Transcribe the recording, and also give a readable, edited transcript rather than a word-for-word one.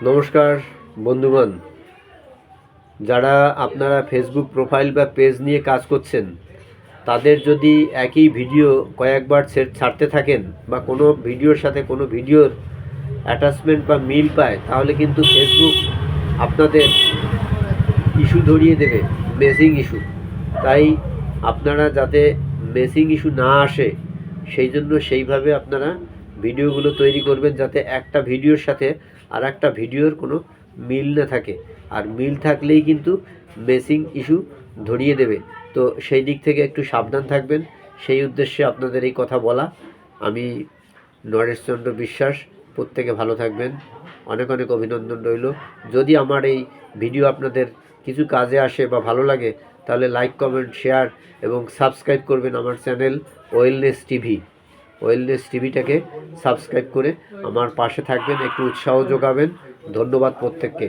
নমস্কার বন্ধুগণ, যারা আপনারা ফেসবুক প্রোফাইল বা পেজ নিয়ে কাজ করছেন, তাদের যদি একই ভিডিও কয়েকবার ছাড়তে থাকেন বা কোনো ভিডিওর সাথে কোনো ভিডিওর অ্যাটাচমেন্ট বা মিল পায়, তাহলে কিন্তু ফেসবুক আপনাদের ইস্যু ধরিয়ে দেবে, মেসিং ইস্যু। তাই আপনারা যাতে মেসিং ইস্যু না আসে, সেই জন্য সেইভাবে আপনারা ভিডিওগুলো তৈরি করবেন যাতে একটা ভিডিওর সাথে আর একটা ভিডিওর কোনো মিল না থাকে। আর মিল থাকলেই কিন্তু মেসিং ইস্যু ধরিয়ে দেবে। তো সেই দিক থেকে একটু সাবধান থাকবেন, সেই উদ্দেশ্যে আপনাদের এই কথা বলা। আমি নরেশচন্দ্র বিশ্বাস। প্রত্যেকে ভালো থাকবেন, অনেক অনেক অভিনন্দন রইল। যদি আমার এই ভিডিও আপনাদের কিছু কাজে আসে বা ভালো লাগে, তাহলে লাইক, কমেন্ট, শেয়ার এবং সাবস্ক্রাইব করবেন আমার চ্যানেল ওয়েলনেস টিভি। ওয়েলনেস টিভিটাকে সাবস্ক্রাইব করে আমার পাশে থাকবেন, একটু উৎসাহ যোগাবেন। ধন্যবাদ প্রত্যেককে।